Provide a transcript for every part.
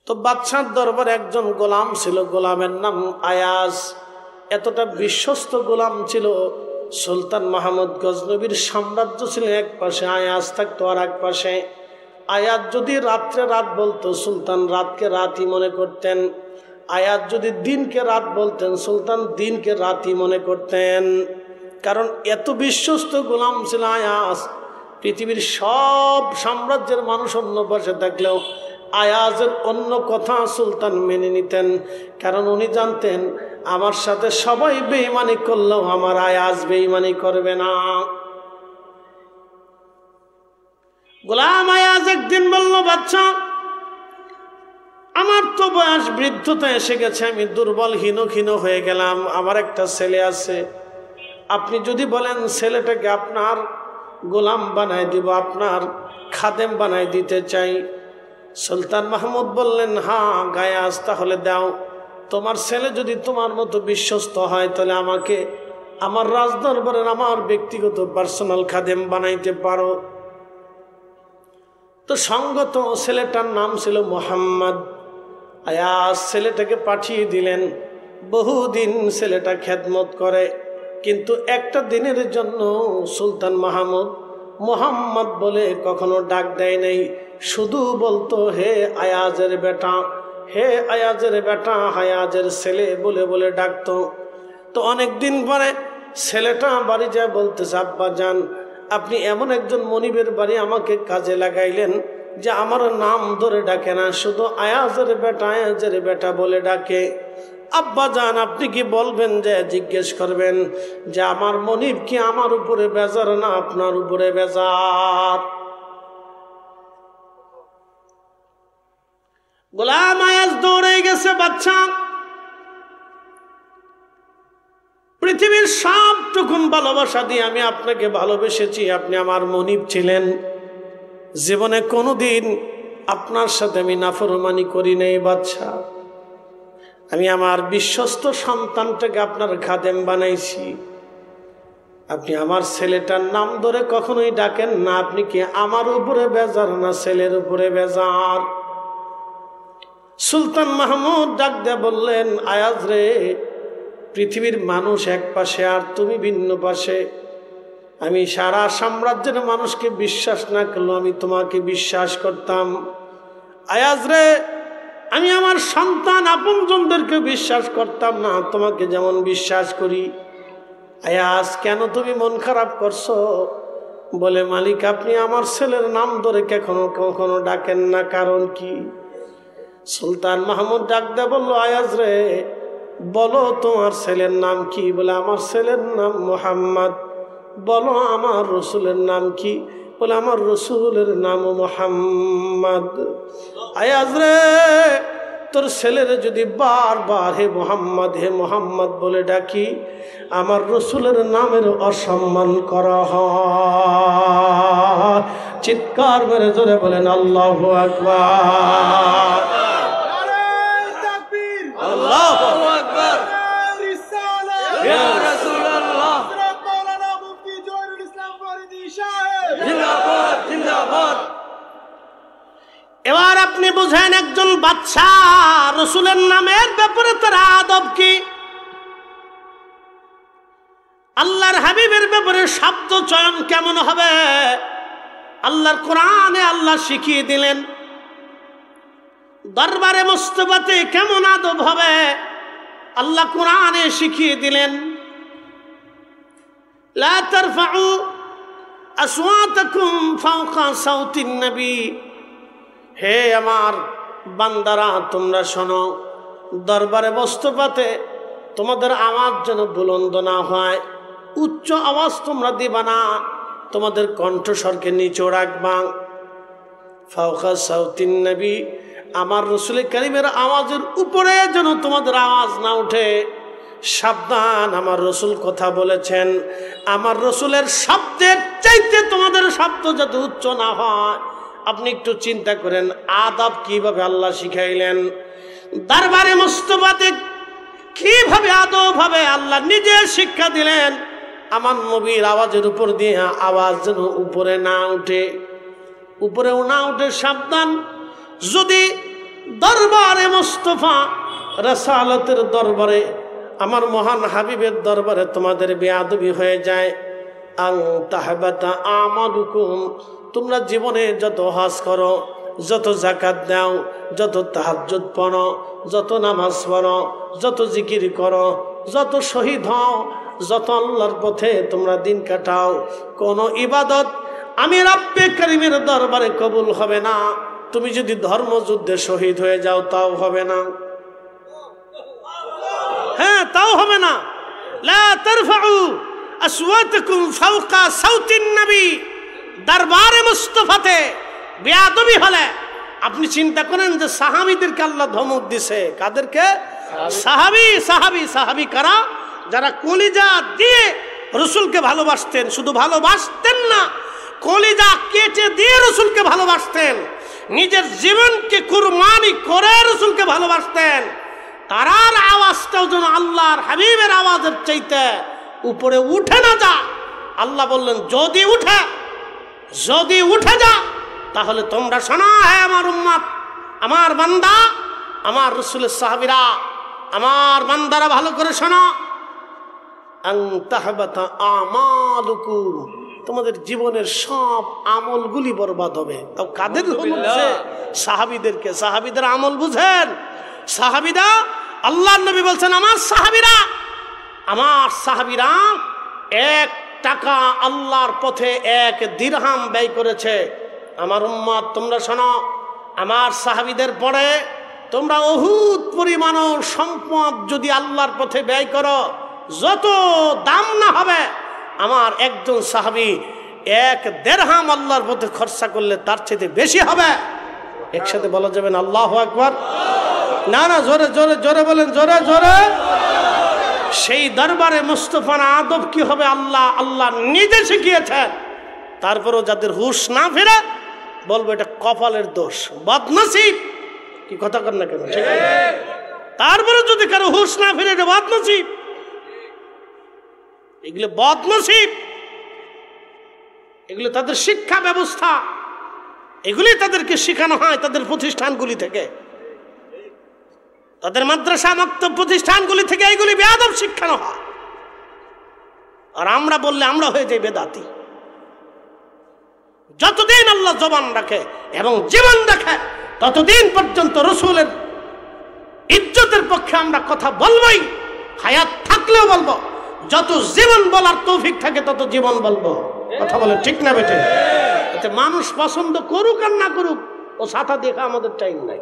তো বাদশার দরবারে একজন গোলাম ছিল, গোলামের নাম আয়াজ। এতটা বিশ্বস্ত গোলাম ছিল। সুলতান মাহমুদ গজনবীর সাম্রাজ্য ছিল এক পাশে, আয়াজ থাকতো আর এক পাশে। আয়াজ যদি রাত্রে রাত বলতো, সুলতান রাতকে রাতই মনে করতেন। আয়াজ যদি দিনকে রাত বলতেন, সুলতান দিনকে রাতই মনে করতেন। কারণ এত বিশ্বস্ত গোলাম ছিল আয়াজ। পৃথিবীর সব সাম্রাজ্যের মানুষ অন্য পাশে থাকলেও আয়াজের অন্য কথা সুলতান মেনে নিতেন। কারণ উনি জানতেন আমার সাথে সবাই বেঈমানি করলেও আমার আয়াজ বেঈমানি করবে না। গোলাম আয়াজ একদিন বলল, বাচ্চা, আমার তো বয়স বৃদ্ধতা এসে গেছে, আমি দুর্বল হীন হয়ে গেলাম। আমার একটা ছেলে আছে, আপনি যদি বলেন ছেলেটাকে আপনার গোলাম বানাই দিব, আপনার খাদেম বানাই দিতে চাই। সুলতান মাহমুদ বললেন, হ্যাঁ গায়াস, তাহলে দাও। তোমার ছেলে যদি তোমার মতো বিশ্বস্ত হয় তাহলে আমাকে আমার রাজদরবারের আমার ব্যক্তিগত পার্সোনাল খাদেম বানাইতে পারো। তো সঙ্গত ছেলেটার নাম ছিল মোহাম্মদ। আয়াজ ছেলেটাকে পাঠিয়ে দিলেন। বহুদিন ছেলেটা খেদমত করে, কিন্তু একটা দিনের জন্য সুলতান মাহমুদ মোহাম্মদ বলে কখনো ডাক দেয় নাই। শুধু বলতো, হে আয়াজের বেটা, হে আয়াজের বেটা, আয়াজের ছেলে বলে বলে ডাকতো। তো অনেকদিন পরে ছেলেটা বাড়ি যায় বলতেছে, আব্বা জান, আপনি এমন একজন মনিবের বাড়ি আমাকে কাজে লাগাইলেন যে আমার নাম ধরে ডাকে না, শুধু আয়াজের বেটা বলে ডাকে। আব্বা জান, আপনি কি বলবেন যে জিজ্ঞেস করবেন যে আমার মনিব কি আমার উপরে বেজার না আপনার উপরে বেজার? গোলাম আয়াজ দৌড়ে গেছে। বাচ্চা, পৃথিবীর সবটুকুন ভালোবাসা দিয়ে আমি আপনাকে ভালোবেসেছি, আপনি আমার মনিব ছিলেন। জীবনে কোনোদিন আপনার সাথে আমি নাফরমানি করি নাই বাদশা। আমি আমার বিশ্বস্ত সন্তানটাকে আপনার খাদেম বানাইছি। আপনি আমার ছেলেটার নাম ধরে কখনোই ডাকেন না। আপনি কি আমার উপরে বেজার না ছেলের উপরে বেজার? সুলতান মাহমুদ ডাক দিয়ে বললেন, আয়াজ রে, পৃথিবীর মানুষ এক পাশে আর তুমি ভিন্ন পাশে। আমি সারা সাম্রাজ্যের মানুষকে বিশ্বাস না করলেও আমি তোমাকে বিশ্বাস করতাম। আয়াজ রে, আমি আমার সন্তান আপনজনদেরকে বিশ্বাস করতাম না, তোমাকে যেমন বিশ্বাস করি। আয়াজ, কেন তুমি মন খারাপ করছো? বলে, মালিক, আপনি আমার ছেলের নাম ধরে কখনো ডাকেন না, কারণ কি? সুলতান মাহমুদ ডাক দে বলল, আয়াজ রে, বলো তোমার ছেলের নাম কি? বলে, আমার ছেলের নাম মোহাম্মদ। বলো আমার রসুলের নাম কি? বলে, আমার রসুলের নাম মোহাম্মদ। আয়াজ রে, তোর ছেলের যদি বারবার হে মোহাম্মদ বলে ডাকি, আমার রসুলের নামের অসম্মান করা হয়। চিৎকার মেরে জোরে বলেন আল্লাহু আকবার। আল্লাহু আকবার। ইয়া রাসূলুল্লাহ। জিন্দাবাদ জিন্দাবাদ। এবার আপনি বুঝেন একজন বাদশা রসুলের নামের ব্যাপারে তার আদব কি, আল্লাহর হাবিবের ব্যাপারে শব্দ চয়ন কেমন হবে। আল্লাহর কোরআনে আল্লাহ শিখিয়ে দিলেন। দরবারে মুস্তাফাতে কেমন আদব হবে আল্লাহ কোরআনে শিখিয়ে দিলেন। লা তারফাউ আসওয়াতাকুম ফাওকা সাউতিন নবী। হে আমার বান্দারা, তোমরা শোনো, দরবারে মুস্তাফাতে তোমাদের আওয়াজ যেন বুলন্দ না হয়, উচ্চ আওয়াজ তোমরা দিবা না, তোমাদের কণ্ঠস্বরকে নিচু রাখবা। ফাওকা সাউতিন নবী, আমার রসুল কারীমের আওয়াজের উপরে যেন তোমাদের আওয়াজ না উঠে। সাবধান, আমার রসুল কথা বলেছেন, আমার রসুলের শব্দের চাইতে তোমাদের শব্দ যাতে উচ্চ না হয়। আপনি একটু চিন্তা করেন আদব কিভাবে আল্লাহ শিখাইলেন। দরবারে মুস্তাফাতে কিভাবে আদব হবে আল্লাহ নিজে শিক্ষা দিলেন। আমার নবীর আওয়াজের উপর দিয়ে আওয়াজ যেন উপরে না উঠে, উপরেও না উঠে। সাবধান, যদি দরবারে মুস্তাফা রাসালাতের দরবারে আমার মহান হাবিবের দরবারে তোমাদের বেয়াদবি হয়ে যায়, আং তাহবাতা আমালুকুম, তোমরা জীবনে যত হজ করো, যত যাকাত দাও, যত তাহাজ্জুদ পড়ো, যত নামাজ পড়ো, যত জিকির করো, যত শহীদ হও, যত আল্লাহর পথে তোমরা দিন কাটাও, কোনো ইবাদত আমি রাব্বে কারীমের দরবারে কবুল হবে না। তুমি যদি ধর্মযুদ্ধে শহীদ হয়ে যাও তাও হবে না, হ্যাঁ তাও হবে না। লা তারফাউ আসওয়াতাকুম ফাওকা সাউতিন নবী, দরবারে মুস্তাফাতে বেয়াদবি হলে আপনি চিন্তা করেন যে সাহাবীদেরকে আল্লাহ ধমক দিছে, কাদেরকে? সাহাবী। সাহাবী সাহাবী কারা? যারা কলিজা দিয়ে রাসূলকে ভালোবাসতেন, শুধু ভালোবাসতেন না, কলিজা কেটে দিয়ে রাসূলকে ভালোবাসতেন, নিজের জীবনকে কুরবানি করে রাসূলকে ভালোবাসতেন। তারার আওয়াজটাও যেন আল্লাহর হাবিবের আওয়াজের চাইতে উপরে উঠে না যা। আল্লাহ বললেন যদি উঠে যা তাহলে তোমরা শোনো, হে আমার উম্মত, আমার বান্দা, আমার রাসূলের সাহাবীরা, আমার বান্দারা ভালো করে শোনো, আন তাহবাতা আমালুকুম, তোমাদের জীবনের সব আমলগুলি বরবাদ হবে। তাও কাদের বলছে? সাহাবীদেরকে। সাহাবীদের আমল বুঝেন? সাহাবীরা, আল্লাহর নবী বলছেন আমার সাহাবীরা 1 টাকা আল্লাহর পথে 1 দিরহাম ব্যয় করেছে। আমার উম্মত তোমরা শোনো, আমার সাহাবীদের পরে তোমরা উহুদ পরিমাণ সম্পদ যদি আল্লাহর পথে ব্যয় করো, যত দাম না হবে, আমার একজন সাহাবী 1 দিরহাম আল্লাহর পথে খরচা করলে তার চেয়ে বেশি হবে। একসাথে বলা যাবে না আল্লাহু আকবার? না না, জোরে জোরে জোরে বলেন, জোরে জোরে। সেই দরবারে মুস্তাফার আদব কি হবে আল্লাহ নিজে শিখিয়েছেন। তারপরেও যাদের হুঁশ না ফেরে বলবো এটা কপালের দোষ, বদনসিব। কি কথা কর না কেন? ঠিক আছে। তারপরে যদি কারো হুঁশ না ফেরে এটা বদনসিব, এগুলো বদনসিব, এগুলো তাদের শিক্ষা ব্যবস্থা, এগুলি তাদেরকে শেখানো হয় তাদের প্রতিষ্ঠানগুলি থেকে, তাদের মাদ্রাসা মক্তব প্রতিষ্ঠানগুলি থেকে এইগুলি বেয়াদব শিখানো হয়। আর আমরা বললে আমরা হয়ে যাই বেদাতি। যতদিন আল্লাহ জবান রাখে এবং জীবন রাখে ততদিন পর্যন্ত রাসূলের ইজ্জতের পক্ষে আমরা কথা বলবোই, হায়াত থাকলেও বলবো। যত জীবন বলার তৌফিক থাকে তত জীবন বলবো। কথা বলে ঠিক না বেটে? এতে মানুষ পছন্দ করুক আর না করুক, ও ছাতা দেখা আমাদের টাইম নাই।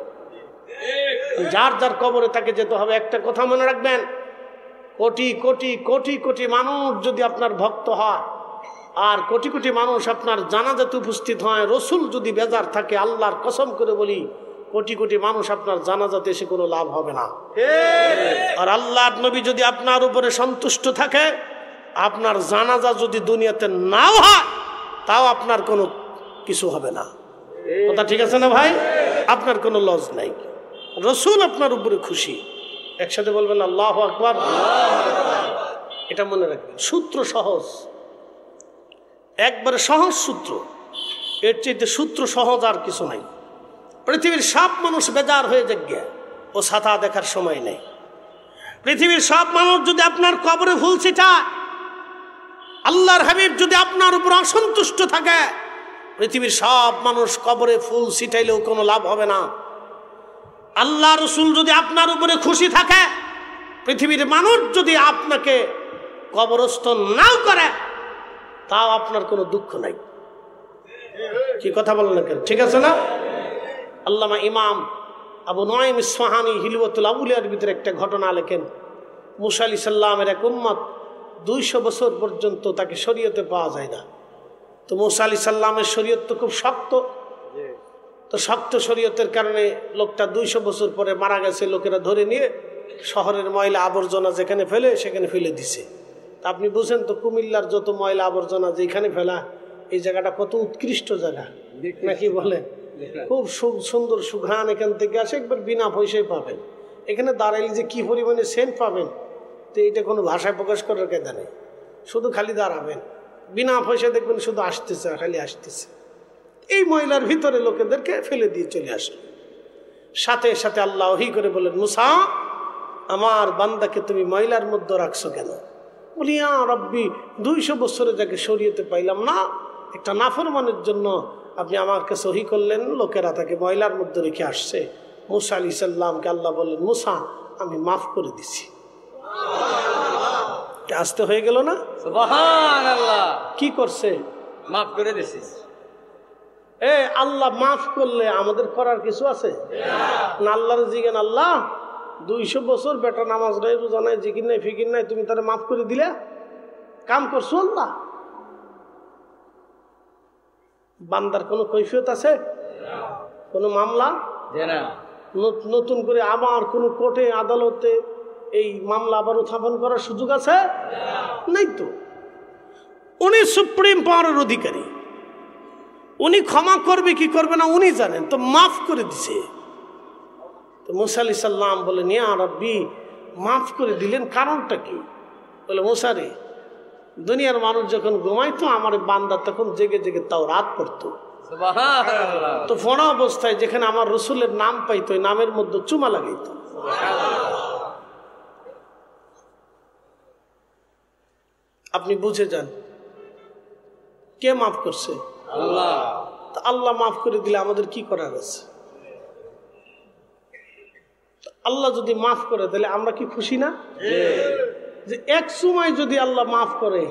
যার যার কবরে তাকে যেতে হবে। একটা কথা মনে রাখবেন, কোটি কোটি কোটি কোটি মানুষ যদি আপনার ভক্ত হয় আর কোটি কোটি মানুষ আপনার জানাজাতে উপস্থিত হয়, রাসূল যদি বেজার থাকে, আল্লাহর কসম করে বলি কোটি কোটি মানুষ আপনার জানাজাতে এসে কোনো লাভ হবে না। আর আল্লাহর নবী যদি আপনার উপরে সন্তুষ্ট থাকে, আপনার জানাজা যদি দুনিয়াতে নাও হয় তাও আপনার কোনো কিছু হবে না। কথা ঠিক আছে না ভাই? আপনার কোনো লস নাই, রাসূল আপনার উপরে খুশি। একসাথে বলবেন আল্লাহু আকবার। এটা মনে রাখবেন, সূত্র সহজ, একবারে সহজ সূত্র, এর চাইতে সূত্র সহজ আর কিছু নাই। পৃথিবীর সব মানুষ বেজার হয়ে যাবে, ও ছাতা দেখার সময় নেই। পৃথিবীর সব মানুষ যদি আপনার কবরে ফুল ছিটায়, আল্লাহর হাবিব যদি আপনার উপর অসন্তুষ্ট থাকে, পৃথিবীর সব মানুষ কবরে ফুল ছিটাইলেও কোনো লাভ হবে না। আল্লাহ রাসূল যদি আপনার উপরে খুশি থাকে, পৃথিবীর মানুষ যদি আপনাকে কবরস্থ নাও করে তাও আপনার কোনো দুঃখ নাই। কি কথা বলেন না কেন? ঠিক আছে না? আল্লামা ইমাম আবু নুআইম ইসফাহানি হিলওয়াতুল আউলিয়ার ভিতরে একটা ঘটনা লেখেন। মুসা আলাইহিস সালামের এক উম্মত 200 বছর পর্যন্ত তাকে শরীয়তে পাওয়া যায় না। তো মুসা আলাইহিস সালামের শরীয়ত তো খুব শক্ত, তো শক্ত শরীয়তের কারণে লোকটা 200 বছর পরে মারা গেছে। লোকেরা ধরে নিয়ে শহরের ময়লা আবর্জনা যেখানে ফেলে সেখানে ফেলে দিছে। তা আপনি বুঝেন তো কুমিল্লার যত ময়লা আবর্জনা যেখানে ফেলা, এই জায়গাটা কত উৎকৃষ্ট জায়গা নাকি বলেন? খুব সুন্দর সুঘ্রাণ এখান থেকে আসে, একবার বিনা পয়সায় পাবেন। এখানে দাঁড়াইলে যে কি পরিমাণে সেন্ট পাবেন, তো এটা কোনো ভাষায় প্রকাশ করার কায়দা নেই। শুধু খালি দাঁড়াবেন, বিনা পয়সায় দেখবেন শুধু আসতেছে, খালি আসতেছে। এই ময়লার ভিতরে লোকেদেরকে ফেলে দিয়ে চলে আসে। সাথে সাথে আল্লাহ ওহী করে বললেন, মুসা আমার বান্দাকে তুমি ময়লার মধ্যে রাখছো কেন? বলি ইয়া রব্বি 200 বছরে যাকে শরীয়তে পাইলাম না, একটা নাফরমানের জন্য আপনি আমাকে সহি করলেন, লোকেরা তাকে ময়লার মধ্যে রেখে আসছে। মুসা আলাইহিস সালামকে আল্লাহ বললেন, মুসা আমি মাফ করে দিছি। আসতে হয়ে গেল না? সুবহানাল্লাহ। কি করছে? মাফ করে দিছিস। আল্লাহ মাফ করলে আমাদের করার কিছু আছে না? আল্লাহর জিজ্ঞেন, আল্লাহ 200 বছর বেটা নামাজ নাই, রোজা নাই, জিকির নাই, ফিকির নাই, তুমি তারা মাফ করে দিলে? কাম করছো আল্লাহ? বান্দার কোনো কৈফিয়ত আছে? কোনো মামলা নতুন করে আবার কোনো কোর্টে আদালতে এই মামলা আবার উত্থাপন করার সুযোগ আছে? নাই তো। উনি সুপ্রিম পাওয়ারের অধিকারী, উনি ক্ষমা করবে কি করবে না উনি জানেন, তো মাফ করে দিছে। তো মুসা আলাইহিস সালাম বলেন, ইয়া রাব্বি মাফ করে দিলেন কারণটা কি? বলে, মুসা রে, দুনিয়ার মানুষ যখন ঘুমাইতো আমার বান্দা তখন জেগে জেগে তাও রাত পড়তো। সুবহানাল্লাহ। তো ফোনা অবস্থায় যেখানে আমার রসুলের নাম পাইতো ওই নামের মধ্যে চুমা লাগাইতো। আপনি বুঝে যান কে মাফ করছে? আল্লাহ। আল্লাহ মাফ করে দিলে আমাদের কি করার আছে? আল্লাহ যদি মাফ করে তাহলে আমরা কি খুশি না? যে এক সময় যদি আল্লাহ মাফ করে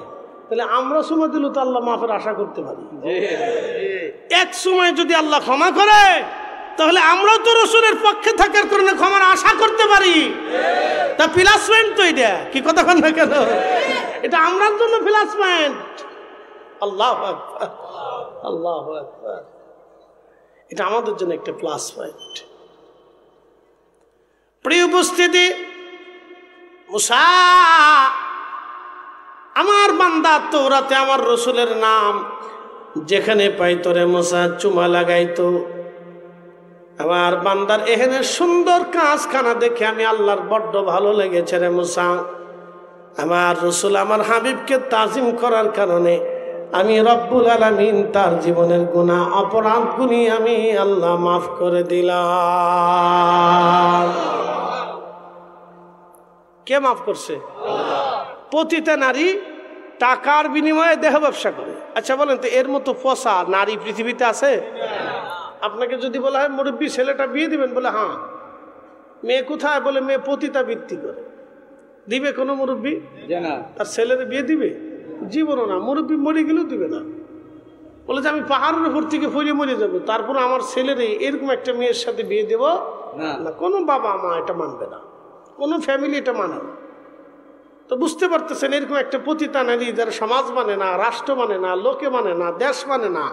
তাহলে আমরা সময় দিল তো আল্লাহ মাফের আশা করতে পারি। এক সময় যদি আল্লাহ ক্ষমা করে তাহলে আমরাও তো রসুলের পক্ষে থাকার কারণে ক্ষমার আশা করতে পারি। তা প্লাসমেন্ট তো এটা, কি কথা বল না কেন? এটা আমরার জন্য প্লাসমেন্ট। আল্লাহু আকবার, আল্লাহু আকবার। এটা আমাদের জন্য একটা প্লাস পয়েন্ট। প্রিয় উপস্থিতি, মুসা আমার বান্দা তওরাতে আমার রসুলের নাম যেখানে পাইতো রে মুসা চুমা লাগাইতো। আমার বান্দার এখানে সুন্দর কাজখানা দেখে আমি আল্লাহর বড্ড ভালো লেগেছে রে মুসা। আমার রসুল আমার হাবিবকে তাজিম করার কারণে আমি রব্বুল আলামিন তার জীবনের গুনাহ অপরাধগুলি আমি আল্লাহ মাফ করে দিলাম। কে মাফ করছে? প্রতিটা নারী টাকার বিনিময়ে দেহ ব্যবসা করে। আচ্ছা বলেন তো, এর মতো পচা নারী পৃথিবীতে আছে? আপনাকে যদি বলা হয় মুরব্বী ছেলেটা বিয়ে দিবেন, বলে হ্যাঁ। মেয়ে কোথায়? বলে মেয়ে পতিতাবৃত্তি করে। দিবে কোনো মুরব্বী তার ছেলের বিয়ে দিবে? জীবনও না। মুরব্বী মরে গেলেও দিবে না। বলে যে আমি পাহাড়ের উপর থেকে ফিরে মরে যাবো, তারপর আমার ছেলেরে এরকম একটা মেয়ের সাথে বিয়ে দেব না। কোনো বাবা মা এটা মানবে না, কোনো ফ্যামিলি এটা মানে না। তো বুঝতে পারতেছেন, এরকম একটা পতিতা নারী যারা সমাজ মানে না, রাষ্ট্র মানে না, লোকে মানে না, দেশ মানে না,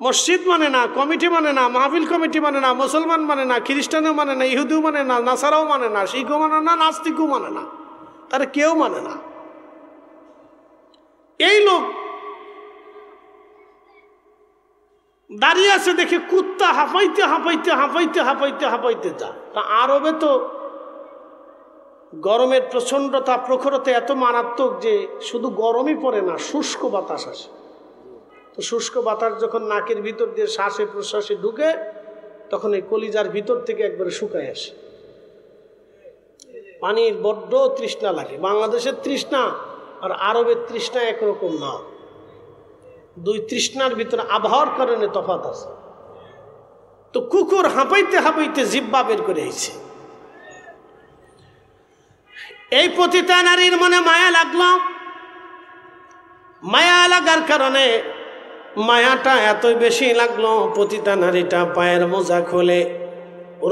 মসজিদ মানে না, কমিটি মানে না, মাহফিল কমিটি মানে না, মুসলমান মানে না, খ্রিস্টানও মানে না, ইহুদিও মানে না, নাসারাও মানে না, শিখও মানে না, নাস্তিকও মানে না, তারা কেউ মানে না। এই লোক দাঁড়িয়ে আছে দেখে কুত্তা হাঁপাইতে হাঁপাইতে হাঁপাইতে হাঁপাইতে হাঁপাইতে যায়। তা আরবে তো গরমের প্রচণ্ডতা প্রখরতা এত মারাত্মক যে শুধু গরমই পড়ে না, শুষ্ক বাতাস আসে। তো শুষ্ক বাতাস যখন নাকের ভিতর দিয়ে শ্বাসে প্রশ্বাসে ঢুকে তখন এই কলিজার ভিতর থেকে একবারে শুকায় আসে। পানির বড্ড তৃষ্ণা লাগে। বাংলাদেশের তৃষ্ণা আর আরবের তৃষ্ণা একরকম না। দুই তৃষ্ণার ভিতরে আবহাওয়ার কারণে তফাৎ আছে। তো কুকুর হাঁপাইতে হাঁপাইতে জিহ্বা বের করে আইছে। এই পতিতা নারীর মনে মায়া লাগলো। মায়া লাগার কারণে মায়াটা এতই বেশি লাগলো, পতিতা নারীটা পায়ের মোজা খোলে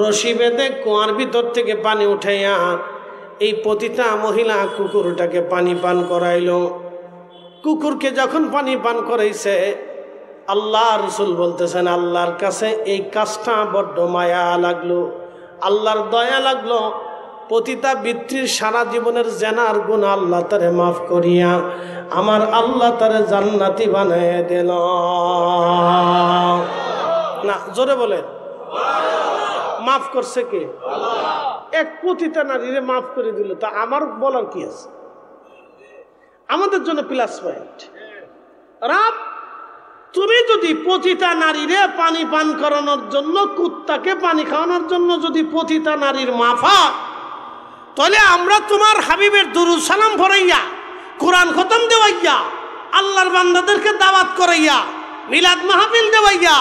রশি বেঁধে কুয়ার ভিতর থেকে পানি উঠাইয়া এই পতিতা মহিলা কুকুরটাকে পানি পান করাইলো। কুকুরকে যখন পানি পান করাইছে, আল্লাহ রসুল বলতেছেন আল্লাহর কাছে এই কাজটা বড্ড মায়া লাগলো, আল্লাহর দয়া লাগলো। পতিতা বৃত্তির সারা জীবনের জেনার গুনাহ আল্লাহ তারে মাফ করিয়া আমার আল্লাহ তারে জান্নাতি বানায় দিল। না জোরে বলে মাফ করছে কে? এক পতিতা নারীরে মাফ করে দিল। তা আমার বলার কি আছে? আমাদের জন্য প্লাস পয়েন্ট। রাত তুমি যদি পতিতা নারীরে পানি পান করানোর জন্য, কুত্তাকে পানি খাওয়ানোর জন্য যদি পতিতা নারীর মাফা, তাহলে আমরা তোমার হাবিবের দুরূদ সালাম পড়াইয়া, কোরআন খতম দেওয়াইয়া, আল্লাহর বান্দাদেরকে দাওয়াত করাইয়া, মিলাদ মাহফিল দেওয়াইয়া,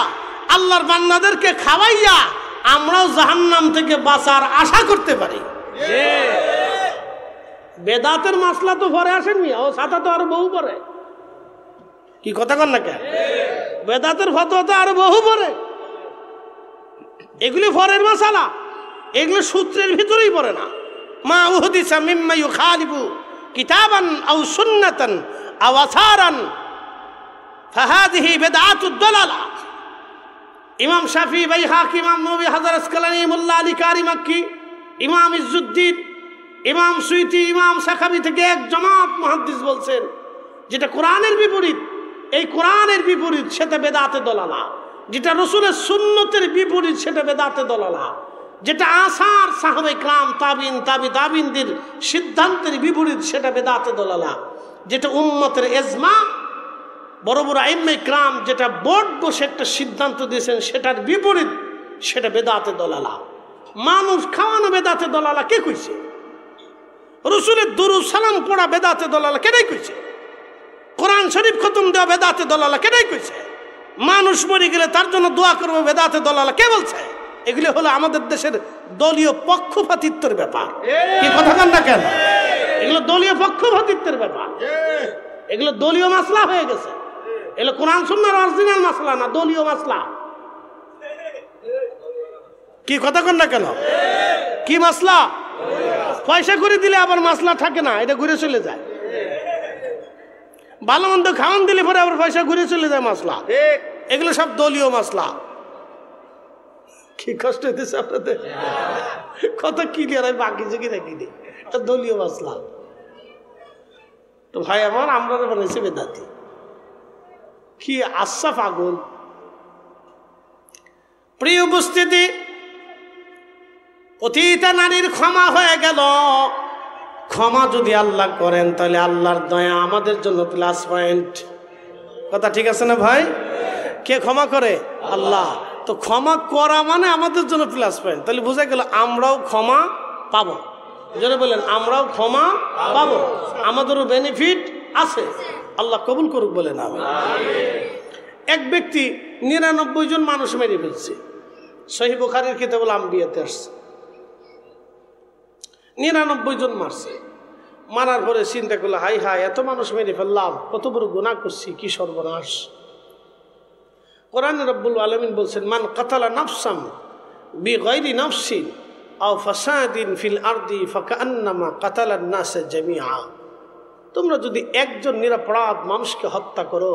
আল্লাহর বান্দাদেরকে খাওয়াইয়া আমরাও জাহান্নাম থেকে বাঁচার আশা করতে পারি। বেদাতের মাসলা তো পরে আসেননি, ও সাথে তো আরো বহু পরে। কি কথা কন না কেন? বেদাতের ফতোয়া তো আরো বহু পরে। এগুলি পরের মাসালা, এগুলো সূত্রের ভিতরেই পড়ে না। মা উহদিসা মিম্মা ইউখালিফু কিতাবান আও সুন্নাতান আও আসারান ফাহাদিহি বিদআতুদ দালালা। ইমাম শাফি, বাইহাকি, ইমাম নবী, হাজার আসকালানি, মোল্লা আলী কারি মাক্কি, ইমাম ইজ্জুদ্দিন, ইমাম সুয়ুতি, ইমাম সাখাবি থেকে এক জমাত মুহাদ্দিস বলছেন, যেটা কোরআনের বিপরীত, এই কোরআনের বিপরীত সেটা বেদাতে দলালা। যেটা রসুলের সুন্নতের বিপরীত সেটা বেদাতে দলালা। যেটা আসার সাহাবে ক্রাম, তাবিন, তাবিনদের সিদ্ধান্তের বিপরীত সেটা বেদাতে দলালা। যেটা উম্মতের এজমা, বড় বড় আইম্মে ক্রাম যেটা বোর্ড বসে একটা সিদ্ধান্ত দিয়েছেন সেটার বিপরীত সেটা বেদাতে দলালা। মানুষ খাওয়ানো বেদাতে দলালা কে কইছে? রসুলের দুরূদ সালাম পড়া বেদাতে দলালা কেটাই কইছে? কোরআন শরীফ খতম দেওয়া বেদাতে দলালা কেটাই কইছে? মানুষ মরে গেলে তার জন্য দোয়া করবে বেদাতে দলালা কে বলছে? এগুলি হলো আমাদের দেশের দলীয় পক্ষপাতিত্বের ব্যাপার। কি কথা বলেন না কেন? এগুলো দলীয় পক্ষপাতিত্বের ব্যাপার, এগুলো দলীয় মাসলা হয়ে গেছে। এগুলো কোরআন সুন্নাহর অরিজিনাল মাসলা না, দলীয় মাসলা। কি কথা কন না কেন? কি মাসলা? পয়সা করে দিলে আবার মাসলা থাকে না, এটা ঘুরে চলে যায়। ভালো মন্দ খাওয়ান দিলে পরে আবার পয়সা ঘুরে চলে যায় মাসলা। এগুলো সব দলীয় মাসলা। কি কষ্ট হইতেছে আপনাদের? কত ক্লিয়ার হয়, বাকি জুগি রাখি নেই, এটা দলীয় মাসলা। তো ভাই আমার, আমরা বানাইছে বেদাতি। কি আশরাফ আগুন। প্রিয় উপস্থিতি, পতিতা নারীর ক্ষমা হয়ে গেল। ক্ষমা যদি আল্লাহ করেন তাহলে আল্লাহর দয়া আমাদের জন্য প্লাস পয়েন্ট। কথা ঠিক আছে না ভাই? কে ক্ষমা করে? আল্লাহ। তো ক্ষমা করা মানে আমাদের জন্য প্লাস পয়েন্ট। তাহলে বোঝা গেল আমরাও ক্ষমা পাবো। যারা বলেন আমরাও ক্ষমা পাবো, আমাদেরও বেনিফিট আছে। আল্লাহ কবুল করুক বলেন আমি। এক ব্যক্তি 99 জন মানুষ মেরে ফেলছে। সহিহ বুখারীর কিতাবুল আম্বিয়াতে আসছে 99 জন মারছে। মারার পরে চিন্তা করলো, হাই হাই, এত মানুষ মেরে ফেললাম, কত বড় গুনাহ করছি, কি সর্বনাশ। কোরআনে রব্বুল আলামিন বলছেন, মান কাতালা নাফসাম বিগাইরি নাফসিন আও ফাসাদিন ফিল আরদি ফাকান্নামা কাতালান নাস জামিআ। তোমরা যদি একজন নিরপরাধ মানুষকে হত্যা করো,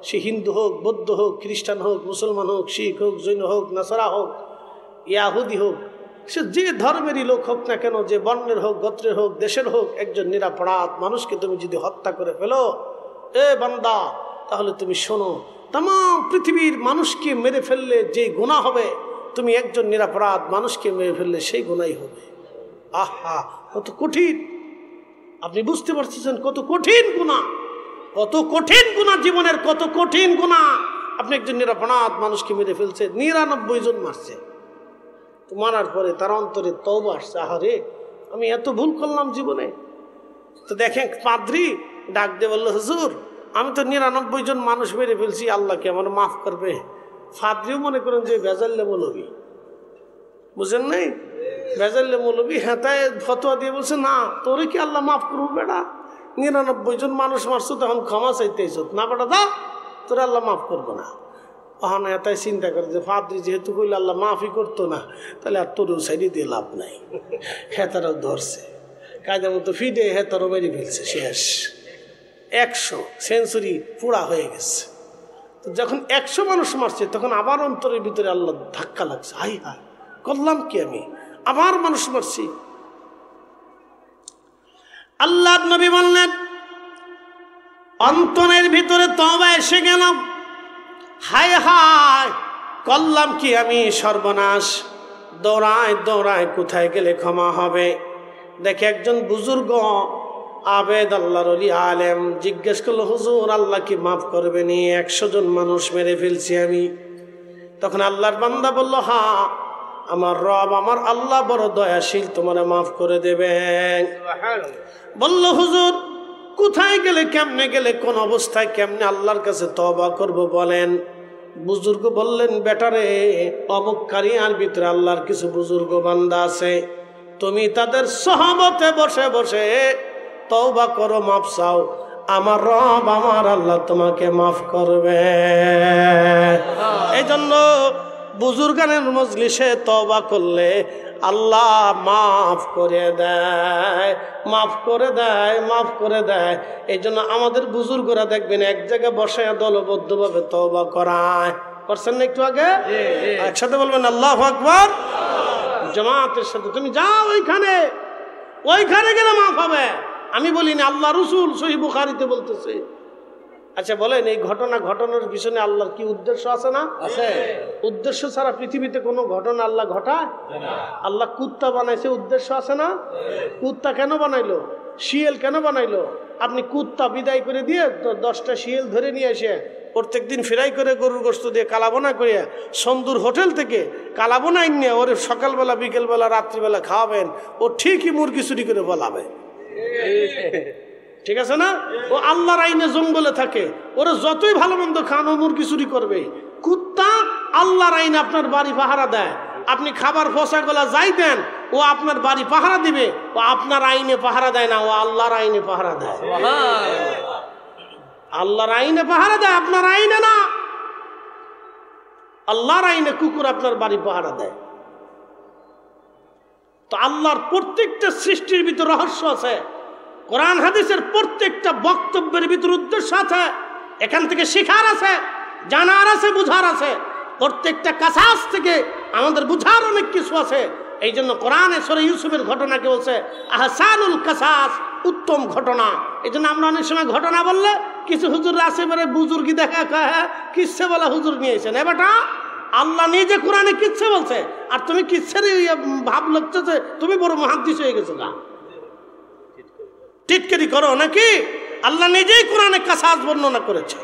সে হিন্দু হোক, বৌদ্ধ হোক, খ্রিস্টান হোক, মুসলমান হোক, শিখ হোক, জৈন হোক, নাসারা হোক, ইয়াহুদি হোক, সে যে ধর্মেরই লোক হোক না কেন, যে বর্ণের হোক, গোত্রের হোক, দেশের হোক, একজন নিরপরাধ মানুষকে তুমি যদি হত্যা করে ফেলো, এ বান্দা, তাহলে তুমি শোনো, তাম পৃথিবীর মানুষকে মেরে ফেললে যে গুনাহ হবে, তুমি একজন নিরপরাধ মানুষকে মেরে ফেললে সেই গুনাহই হবে। আহা, কত কঠিন! আপনি বুঝতে পারছেন কত কঠিন গুনাহ, কত কঠিন গুনাহ, জীবনের কত কঠিন গুনাহ। আপনি একজন নিরপরাধ মানুষকে মেরে ফেলছে, 99 জন মারছে। তো মারার পরে তার অন্তরে তওবা আসছে, আহারে আমি এত ভুল করলাম জীবনে। তো দেখেন পাদ্রী ডাক দিয়ে বললো, হুজুর আমি তো 99 জন মানুষ মেরে ফেলছি, আল্লাহ কি আমার মাফ করবে? পাদ্রীও মনে করেন যে বেজাল্লে মৌলবী, বুঝেন নাই? বেজাল্লে মৌলবী। হ্যাঁ, তাই ফতোয়া দিয়ে বলছে, না তোরে কি আল্লাহ মাফ করবো বেটা? 99 জন মানুষ মারছো, তখন ক্ষমা চাইতেছ না বেটা, দা তোরে আল্লাহ মাফ করবো না। ওখানে তাই চিন্তা করে যে পাদ্রী যেহেতু কইলে আল্লাহ মাফই করতো না, তাহলে আর তোরেও সাইডে দিয়ে লাভ নাই। হেতারাও ধরছে, কায়দার মতো ফিডে হেতারও মেরে ফেলছে, শেষ। 100 সেঞ্চুরি পুরা হয়ে গেছে। তো যখন 100 মানুষ মারছে, তখন আবার অন্তরের ভিতরে আল্লাহ ধাক্কা লাগছে, হাই হাই করলাম কি আমি, আবার মানুষ মারছি। আল্লাহ নবী বললেন, অন্তরের ভিতরে তওবা এসে গেল, হাই হাই করলাম কি আমি, সর্বনাশ। দৌড়ায় দৌড়ায় কোথায় গেলে ক্ষমা হবে। দেখে একজন বুজুর্গ আবেদ, আল্লাহর ওলি, আলেম জিজ্ঞেস করলো, হুজুর আল্লাহ কি মাফ করবেনি? 100 জন মানুষ মেরে ফেলছি আমি। তখন আল্লাহর বান্দা বলল, হ্যাঁ, আমার রব, আমার আল্লাহ বড় দয়াশীল, তোমার মাফ করে দেবেন। বলল, হুজুর কোথায় গেলে, কেমনে গেলে, কোন অবস্থায় কেমনে আল্লাহর কাছে তওবা করব বলেন। বুজুর্গ বললেন, বেটারে, অমুককারী আর ভিতরে আল্লাহর কিছু বুজুর্গ বান্দা আছে, তুমি তাদের সহবতে বসে বসে তওবা করো, মাফ চাও, আমার রব, আমার আল্লাহ তোমাকে মাফ করবে। এই জন্য বুজুর্গানের মজলিসে তওবা করলে আল্লাহ মাফ করে দেয়, মাফ করে দেয়, মাফ করে দেয়। এই জন্য আমাদের বুজুর্গরা দেখবেন এক জায়গায় বসে দলবদ্ধভাবে তওবা করায়। করছেন না একটু আগে? একসাথে বলবেন আল্লাহু আকবার, জামাতের সাথে। তুমি যাও ওইখানে, ওইখানে গেলে মাফ হবে। আমি বলিনি, আল্লাহ রসুল সহিহ বুখারীতে বলতেছে। আচ্ছা বলেন, এই ঘটনা ঘটানোর পিছনে আল্লাহর কি উদ্দেশ্য আছে না? আছে। উদ্দেশ্য ছাড়া পৃথিবীতে কোনো ঘটনা আল্লাহ ঘটায়? আল্লাহ কুত্তা বানাইছে, উদ্দেশ্য আছে না? কুত্তা কেন বানাইলো? শিয়াল কেন বানাইলো? আপনি কুত্তা বিদায় করে দিয়ে 10টা শিয়াল ধরে নিয়ে এসে প্রত্যেকদিন ফ্রাই করে গরুর গোশত দিয়ে কালাবোনা করে সন্দুর হোটেল থেকে কালাবোনা এনে ওরে সকালবেলা, বিকেলবেলা, রাত্রিবেলা খাওয়াবেন, ও ঠিকই মুরগি চুরি করে বলাবে। ঠিক আছে না? ও আল্লাহর আইনে জঙ্গলে থাকে, ওরা যতই ভালো মন্দ খান, ও মুরগি চুরি করবে। কুত্তা আল্লাহর আইনে আপনার বাড়ি পাহারা দেয়। আপনি খাবার ফসা গলা যাই দেন, ও আপনার বাড়ি পাহারা দিবে। ও আপনার আইনে পাহারা দেয় না, ও আল্লাহর আইনে পাহারা দেয়। আল্লাহর আইনে পাহারা দেয়, আপনার আইনে না। আল্লাহর আইনে কুকুর আপনার বাড়ি পাহারা দেয়। তো আল্লাহর প্রত্যেকটা সৃষ্টির ভিতর রহস্য আছে। কোরআন হাদিসের প্রত্যেকটা বক্তব্যের ভিতর উদ্দেশ্য আছে। এখান থেকে শেখার আছে, জানার আছে, বুঝার আছে। প্রত্যেকটা কাসাস থেকে আমাদের বুঝার অনেক কিছু আছে। এই জন্য কোরআনে সূরা ইউসুফের ঘটনাকে বলছে আহসানুল কাসাস, উত্তম ঘটনা। এই জন্য আমরা অনেক সময় ঘটনা বললে কিছু হুজুর আছে বলে বুজুর্গি দেখা কিচ্ছে বলা হুজুর নিয়েছেন। এ বেটা, আল্লাহ নিজে কোরআনে কিচ্ছে বলছে, আর তুমি কিচ্ছের ভাব লাগতেছে তুমি বড় মুহাদ্দিস হয়ে গেছো না, টিটকারি করো নাকি? আল্লাহ নিজেই কোরআনে কাসাস বর্ণনা করেছে।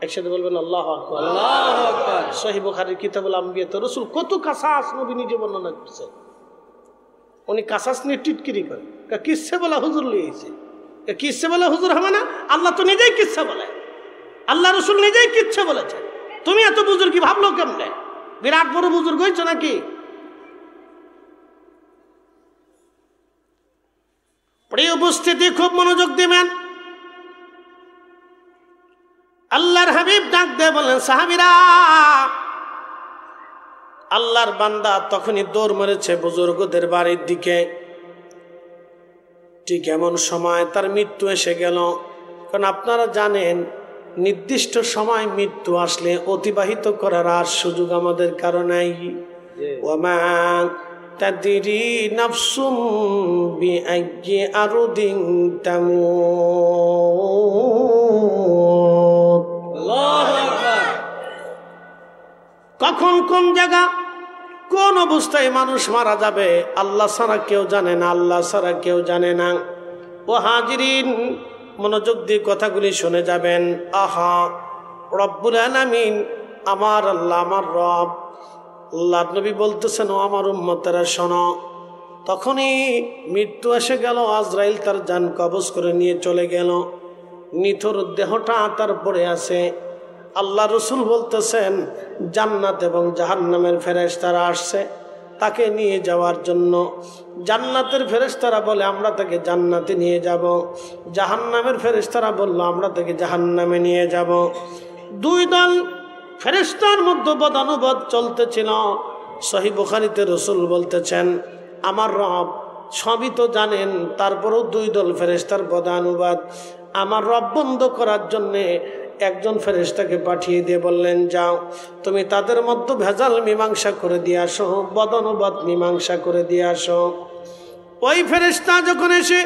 একসাথে বলবেন আল্লাহু আকবার। আল্লাহু আকবার। সহিহ বুখারীর কিতাবুল আম্বিয়াতে রাসূল কত কাসাস নবী নিজে বর্ণনা করছে। উনি কাসাস নিয়ে টিটকারি করে, কিচ্ছে বলা হুজুর লিয়েছে। কিচ্ছে বলা হুজুর হবে না? আল্লাহ তো নিজেই কিচ্ছে বলে, আল্লাহ রাসূল নিজেই কিচ্ছে বলেছে। তুমি এত বুজুর্গি ভাবলো কেমনে? বিরাট বড় বুজুর্গ হইছো নাকি? প্রিয় উপস্থিতি, খুব মনোযোগ দিবেন। আল্লাহর হাবিব ডাক দিয়ে বলেন, সাহাবীরা, আল্লাহর বান্দা তখনই দৌড় মেরেছে বুজুর্গদের বাড়ির দিকে। ঠিক এমন সময় তার মৃত্যু এসে গেল। কারণ আপনারা জানেন, নির্দিষ্ট সময় মৃত্যু আসলে অতিবাহিত করার আর সুযোগ আমাদের কারণেই। ওমা তাদরি নাফসুম বিআইয়ি আরদিন তামুত। আল্লাহু আকবার। কখন কোন জায়গা কোন অবস্থায় মানুষ মারা যাবে আল্লাহ ছাড়া কেউ জানে না, আল্লাহ ছাড়া কেউ জানে না। ও হাজিরিন, মনোযোগ দিয়ে কথাগুলি শুনে যাবেন। আহা, রব্বুল আলামিন, আমার আল্লাহ, আমার রব, আল্লাহ নবী বলতেছেন, ও আমার উম্মতেরা শোনো। তখনই মৃত্যু এসে গেল। আজরাইল তার জান কবজ করে নিয়ে চলে গেল। নিথর দেহটা তার পড়ে আছে। আল্লাহ রসুল বলতেছেন, জান্নাত এবং জাহান্নামের ফেরেশতারা আসছে তাকে নিয়ে যাওয়ার জন্য। জান্নাতের ফেরেশতারা বলে, আমরা তাকে জান্নাতে নিয়ে যাব। জাহান্নামের ফেরেশতারা বলল, আমরা তাকে জাহান্নামে নিয়ে যাব। দুই দল ফেরেশতার মধ্যে বদানুবাদ চলতেছিল। সহিহ বুখারীতে রসুল বলতেছেন, আমার রব সবই তো জানেন, তারপরেও দুই দল ফেরেশতার বদানুবাদ। আমার রব বন্ধ করার জন্যে একজন ফেরেশতাকে পাঠিয়ে দিয়ে বললেন, যাও তুমি তাদের মধ্যে ভেজাল মীমাংসা করে দিয়ে আসো, বদানুবাদ মীমাংসা করে দিয়ে আসো। ওই ফেরেশতা যখন এসে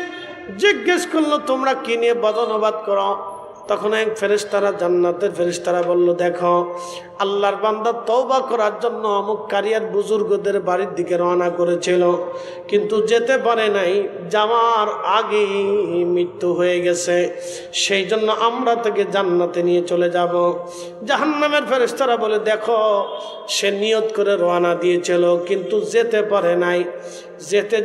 জিজ্ঞেস করলো, তোমরা কি নিয়ে বদানুবাদ করো? তখন এক ফেরেশতারা, জান্নাতের ফেরেশতারা বলল, দেখো আল্লাহর বান্দা তওবা করার জন্য অমুক কারিয়ার বুজুর্গদের বাড়ির দিকে রওনা করেছিল, কিন্তু যেতে পারে নাই, যাওয়ার আগেই মৃত্যু হয়ে গেছে, সেই জন্য আমরা তাকে জান্নাতে নিয়ে চলে যাব। জাহান্নামের ফেরেশতারা বলে, দেখো সে নিয়ত করে রওনা দিয়েছিল কিন্তু যেতে পারে নাই,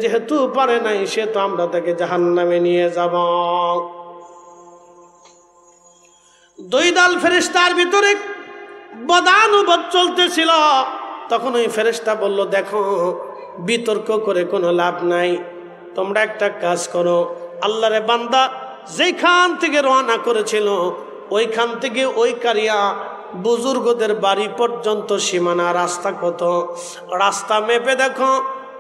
যেহেতু পারে নাই সে তো আমরা তাকে জাহান্নামে নিয়ে যাব। দুই দল ফেরেশতার ভিতরে বদানুবাদ চলতেছিল। তখন ওই ফেরেশতা বলল, দেখো বিতর্ক করে কোনো লাভ নাই, তোমরা একটা কাজ করো, আল্লাহরে বান্দা যেখান থেকে রওনা করেছিল ওইখান থেকে ওই কারিয়া বুজুর্গদের বাড়ি পর্যন্ত সীমানা রাস্তা কত, রাস্তা মেপে দেখো,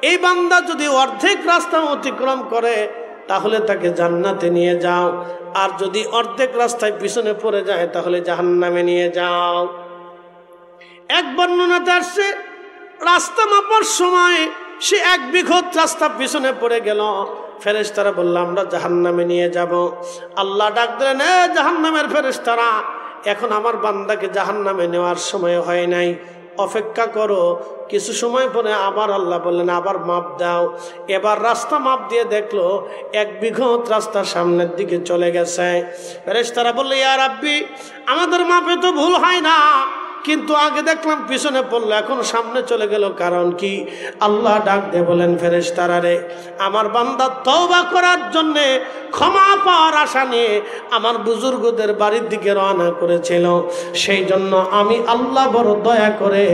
এই বান্দা যদি অর্ধেক রাস্তা অতিক্রম করে তাহলে তাকে জান্নাতে নিয়ে যাও, আর যদি অর্ধেক রাস্তায় পিছনে পড়ে যায় তাহলে জাহান্নামে নিয়ে যাও। এক বর্ণনাতে আসছে রাস্তা মাপার সময় সে 1 বিঘত রাস্তা পিছনে পড়ে গেল, ফেরেশতারা বলল আমরা জাহান্নামে নিয়ে যাব। আল্লাহ ডাক দিলেন, এ জাহান্নামের ফেরেশতারা, এখন আমার বান্দাকে জাহান্নামে নেওয়ার সময় হয় নাই, অপেক্ষা করো, কিছু সময় পরে আবার আল্লাহ বললেন আবার মাপ দাও। এবার রাস্তা মাপ দিয়ে দেখলো 1 বিঘত রাস্তা সামনের দিকে চলে গেছে। ফেরেশতারা বলল, ইয়া রাব্বি, আমাদের মাপে তো ভুল হয় না, কিন্তু আগে দেখলাম পিছনে পড়লো, এখন সামনে চলে গেল, কারণ কি? আল্লাহ ডাক দিয়ে বলেন, ফেরেশতারা রে, আমার বান্দা তওবা করার জন্যে, ক্ষমা পাওয়ার আশা নিয়ে আমার বুজুর্গদের বাড়ির দিকে রওনা করেছিল, সেই জন্য আমি আল্লাহ বড় দয়া করে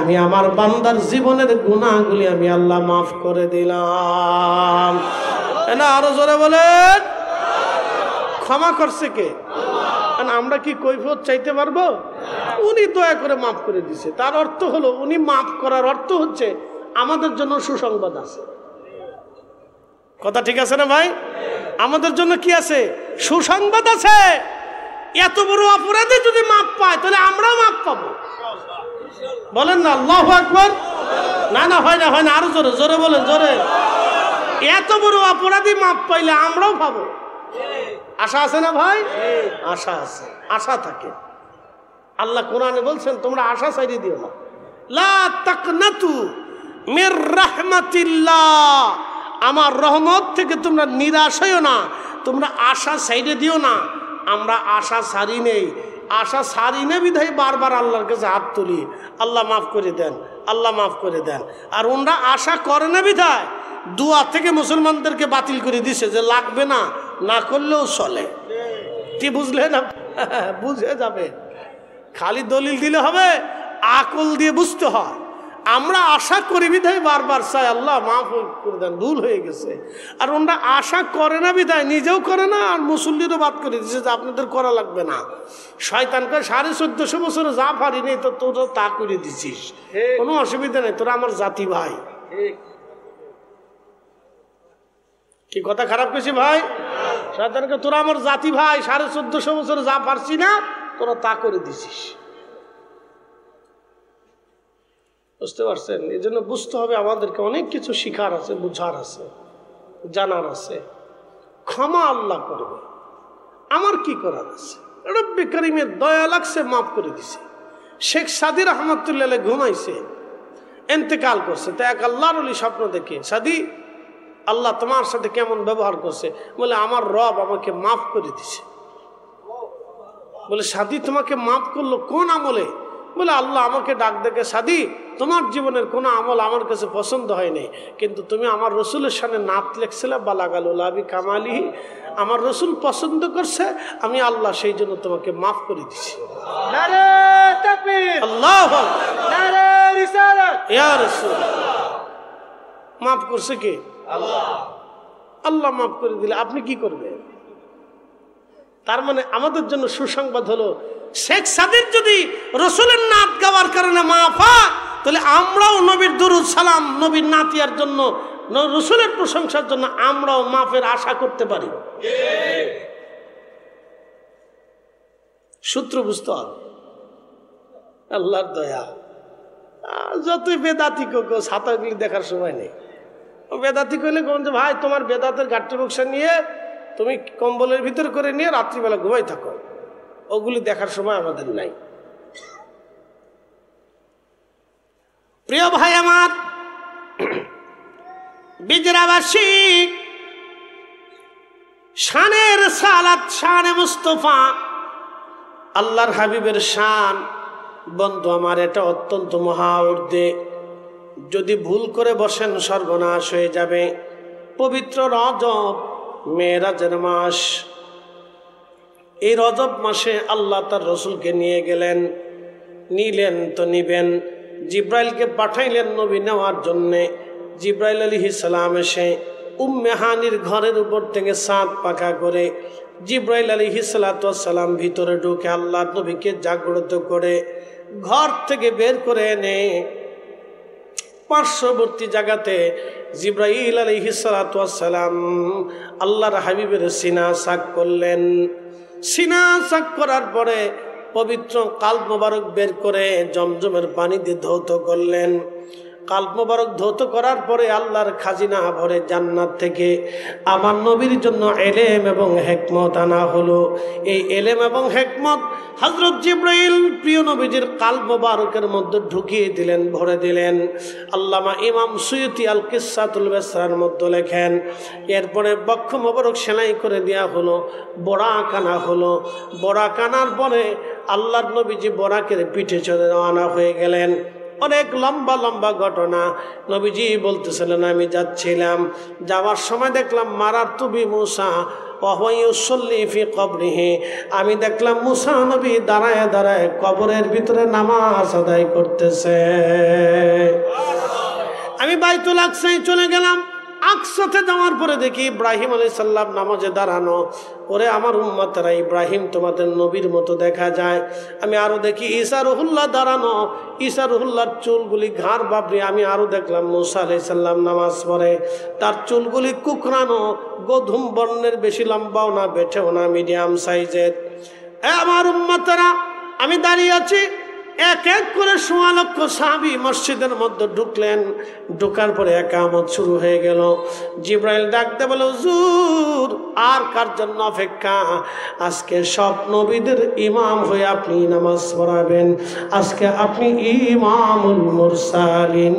আমি আমার বান্দার জীবনের গুনাহগুলি আমি আল্লাহ মাফ করে দিলাম। না আরো জোরে বলেন, ক্ষমা করছে কে? আমরা কি কৈফিয়ত চাইতে পারবো? উনি দয়া করে মাফ করে দিছে। তার অর্থ হলো, উনি মাফ করার অর্থ হচ্ছে আমাদের জন্য সুসংবাদ আছে। কথা ঠিক আছে না ভাই? আমাদের জন্য কি আছে? সুসংবাদ আছে। এত বড় অপরাধে যদি মাফ পায় তাহলে আমরাও মাফ পাবো। বলেন না আল্লাহু আকবার। না না, হয় না, হয় না, আরো জোরে জোরে বলেন, জোরে। এত বড় অপরাধী মাফ পাইলে আমরাও পাবো। আশা আছে না ভাই? আশা আছে, আশা থাকে। আল্লাহ কোরআনে বলছেন, তোমরা আশা ছাড়িয়ে দিও না, লা তাকনাতু মির রাহমাতিল্লাহ, আমার রহমত থেকে তোমরা নিরাশ হইও না, তোমরা আশা ছাড়িয়ে দিও না। আমরা আশা ছাড়ি নেই, আশা ছাড়ি না বিধায় বারবার আল্লাহর কাছে হাত তুলি, আল্লাহ মাফ করে দেন, আল্লাহ মাফ করে দেন। আর ওনারা আশা করে না বিধায় দুয়া থেকে মুসলমানদেরকে বাতিল করে দিছে যে লাগবে না, না করলেও চলে। কি বুঝলেন? বুঝে যাবে, খালি দলিল দিলে হবে, আকল দিয়ে বুঝতে হয়। আমরা আশা করি বিধায় বারবার চাই আল্লাহ মাফ করে দেন, ভুল হয়ে গেছে। আর ওনারা আশা করে না বিধায় নিজেও করে না, আর মুসল্লিরও বাদ করে দিচ্ছে যে আপনাদের করা লাগবে না। শয়তানকে 1450 বছরে যা পারি নেই তো তোরা তা করে দিছিস, কোনো অসুবিধা নেই, তোরা আমার জাতি ভাই। কি কথা খারাপ করেছি ভাই? শয়তানকে, তোরা আমার জাতি ভাই, 1450 বছরে যা পারছি না তোরা তা করে দিছিস। বুঝতে পারছেন? এই জন্য বুঝতে হবে আমাদেরকে অনেক কিছু শিখার আছে, বুঝার আছে, জানার আছে। ক্ষমা আল্লাহ করবে, আমার কি করার আছে? রব্বি কারীমের দয়া লাগছে, মাফ করে দিছে। শেখ সাদি রহমতুল্লাহ ঘুমাইছে, ইন্তেকাল করছে, তো এক আল্লাহর ওলি স্বপ্ন দেখে, সাদি আল্লাহ তোমার সাথে কেমন ব্যবহার করছে? বলে আমার রব আমাকে মাফ করে দিছে। বলে সাদি তোমাকে মাফ করলো কোন আমলে? বলে আল্লাহ আমাকে ডাক দেখে, সাদি তোমার জীবনের কোনো আমল আমার কাছে পছন্দ হয়নি, কিন্তু তুমি আমার রসুলের সামনে নাত লেখছিলে, বালাগালুল আবি কামালিহি, আমার রসুল পছন্দ করছে, আমি আল্লাহ সেই জন্য তোমাকে মাফ করে দিছি। মাফ করছে কে? আল্লাহ মাফ করে দিলে আপনি কি করবেন? তার মানে আমাদের জন্য সুসংবাদ হলো, শেখ সাদির যদি রসুলের নাত গাওয়ার কারণে মাফ হয়, তাহলে আমরাও নবীর দুরুদ সালাম, নবীর নাতিয়ার জন্য, রসুলের প্রশংসার জন্য আমরাও মাফের আশা করতে পারি। সূত্র বুঝতে হবে, আল্লাহর দয়া। যতই বেদাতি কেউ ছাতাগুলি দেখার সময় নেই। বেদাতি কইলে কোন যে ভাই তোমার বেদাতের গাঠি বক্সা নিয়ে তুমি কম্বলের ভিতর করে নিয়ে রাত্রিবেলা ঘুমাই থাকো, ওগুলি দেখার সময় আমাদের নাই। প্রিয় ভাই আমার, বিজরাবাসী, শানের সালাত, শানে মুস্তফা, আল্লাহর হাবিবের শান, বন্ধু আমার, এটা অত্যন্ত মহা ঊর্ধ্বে। যদি ভুল করে বসেন সর্বনাশ হয়ে যাবে। পবিত্র রজব, মেরাজের মাস। এই রজব মাসে আল্লাহ তার রসুলকে নিয়ে গেলেন। নিলেন তো নিবেন, জিব্রাইলকে পাঠাইলেন নবী নেওয়ার জন্যে। জিব্রাইল আলাইহিস সালাম এসে উম্মে হানির ঘরের উপর থেকে সাত পাখা করে জিব্রাইল আলাইহিস সালাম ভিতরে ঢুকে আল্লাহ নবীকে জাগ্রত করে ঘর থেকে বের করে এনে পার্শ্ববর্তী জায়গাতে জিব্রাইল আলাইহিস সালাম আল্লাহর হাবিবের সিনা সাক করলেন। সিনা সাক করার পরে পবিত্র কাল্ব মোবারক বের করে জমজমের পানি দিয়ে ধৌত করলেন। কাল্ব মোবারক ধৌত করার পরে আল্লাহর খাজিনা ভরে জান্নাত থেকে আমার নবীর জন্য এলেম এবং হেকমত আনা হলো। এই এলেম এবং হেকমত হযরত জিবরাইল প্রিয় নবীজির কাল্ব মোবারকের মধ্যে ঢুকিয়ে দিলেন, ভরে দিলেন। আল্লামা ইমাম সুয়ুতি আল কিসাতুল বেসরার মধ্যে লেখেন, এরপরে বক্ষ মোবারক সেলাই করে দেওয়া হলো, বরাক আনা হলো। বরাক আনার পরে আল্লাহর নবীজি বরাকের পিঠে চড়ে রওনা হয়ে গেলেন। অনেক লম্বা লম্বা ঘটনা। নবীজি বলতেছিলেন, আমি যাচ্ছিলাম, যাওয়ার সময় দেখলাম মারার তুবি মুসা ওয়াহুয়াইউসল্লি ফি কবরিহি, আমি দেখলাম মুসা নবী দাঁড়ায় দাঁড়ায় কবরের ভিতরে নামাজ আদায় করতেছে। আমি বাইতুল আকসায় চলে গেলাম। আকসাতে যাওয়ার পরে দেখি ইব্রাহিম আলাইহিস সালাম নামাজে দাঁড়ানো। ওরে আমার উম্মতেরা, ইব্রাহিম তোমাদের নবীর মতো দেখা যায়। আমি আরো দেখি ঈসা রুহুল্লাহ দাঁড়ানো, ঈসা রুহুল্লাহর চুলগুলি ঘাড় বাবরি। আমি আরো দেখলাম মুসা আলাইহিস সালাম নামাজ পড়ে, তার চুলগুলি কুকরানো, গধূম বর্ণের, বেশি লম্বাও না বেঠেও না, মিডিয়াম সাইজের। আমার উম্মতেরা, আমি দাঁড়িয়ে আছি। এক এক করে ১৬ লক্ষ সাহাবী মসজিদের মধ্যে ঢুকলেন। ঢোকার পরে একামত শুরু হয়ে গেল। জিব্রাইল ডাকতে বলে, হুজুর আর কার জন্য অপেক্ষা? আজকে সব নবীদের ইমাম হয়ে আপনি নামাজ পড়াবেন। আজকে আপনি ইমামুল মুরসালিন।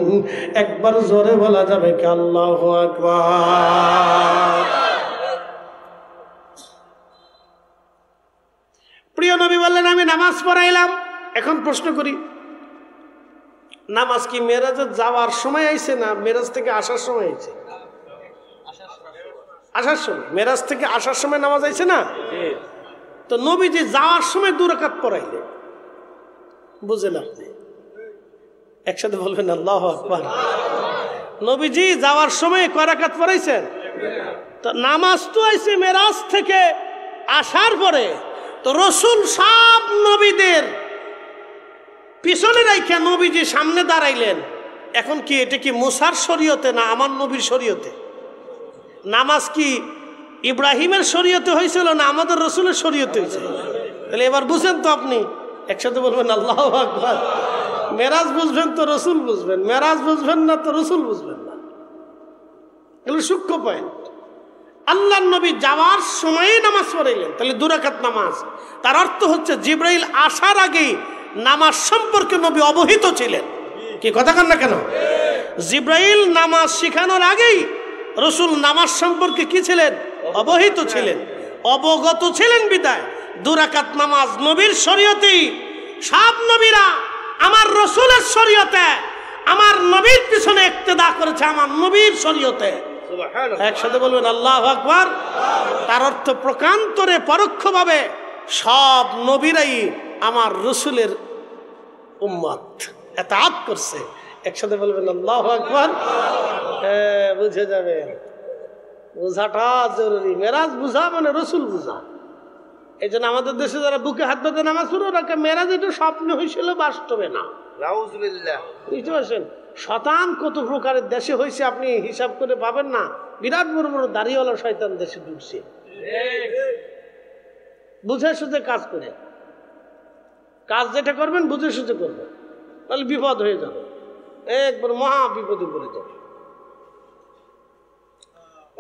একবার জোরে বলা যাবে কি আল্লাহু আকবার। প্রিয় নবী বললেন, আমি নামাজ পড়াইলাম। এখন প্রশ্ন করি, নামাজ কি মেরাজে যাওয়ার সময় আইছে না মেরাজ থেকে আসার সময় আইছে? আসার সময়। মেরাজ থেকে আসার সময় নামাজ আইছে না? তো নবীজি যাওয়ার সময় 2 রাকাত পড়াইলেন। বুঝেন আপনি? একসাথে বলবেন আল্লাহু আকবার। নবীজি যাওয়ার সময় কয় রাকাত পড়াইছেন? তো নামাজ তো আইছে মেরাজ থেকে আসার পরে। তো রসুল সব নবীদের পিছনে রাইখা নবীজি সামনে দাঁড়াইলেন। এখন কি এটা কি মুসার শরীয়তে না আমার নবীর শরীয়তে? নামাজ কি ইব্রাহিমের শরীয়তে হয়েছিল না আমাদের রসুলের শরীয়তে হয়েছিল? তাহলে এবার বুঝেন তো আপনি? একসাথে বলবেন আল্লাহু আকবার। মেরাজ বুঝবেন তো রসুল বুঝবেন, মেরাজ বুঝবেন না তো রসুল বুঝবেন না। এগুলো সূক্ষ্ম পয়েন্ট। আল্লাহর নবী যাওয়ার সময়ে নামাজ পড়াইলেন, তাহলে 2 রাকাত নামাজ। তার অর্থ হচ্ছে জিবরাইল আসার আগেই নামাজ সম্পর্কে নবী অবহিত ছিলেন। কি কথা কন না কেন? জিবরাইল নামাজ শিখানোর আগেই রসুল নামাজ সম্পর্কে কি ছিলেন? অবহিত ছিলেন, অবগত ছিলেন। বিদায় 2 রাকাত নামাজ নবীর শরীয়তেই। সব নবীরা আমার রসুলের শরীয়তে, আমার নবীর পিছনে ইক্তেদা করেছে, আমার নবীর শরীয়তে। একসাথে বলবেন আল্লাহু আকবার। তার অর্থ প্রকান্তরে পরোক্ষভাবে সব নবীরাই আমার রসুলের উম্মত, এতাআত করছে। একসাথে বলবেন আল্লাহু আকবার। বুঝে যাবে, বুঝাটা জরুরি। মেরাজ বুঝা মানে রসুল বুঝা। এই জন্য আমাদের দেশে যারা বুকে হাত বাঁধে নামাজ পড়ে, ওরা মেরাজ এটা স্বপ্ন হয়েছিল, বাস্তবে না। বুঝতে পারছেন? শতান কত প্রকারের দেশে হয়েছে আপনি হিসাব করে পাবেন না। বিরাট বড় বড় দাড়িওয়ালা শয়তান দেশে ঢুকছে, বুঝে সুঝে কাজ করে। কাজ যেটা করবেন বুঝে সুঝে করবেন, তাহলে বিপদ হয়ে যাবে, একবার মহা বিপদে পড়ে যাবে।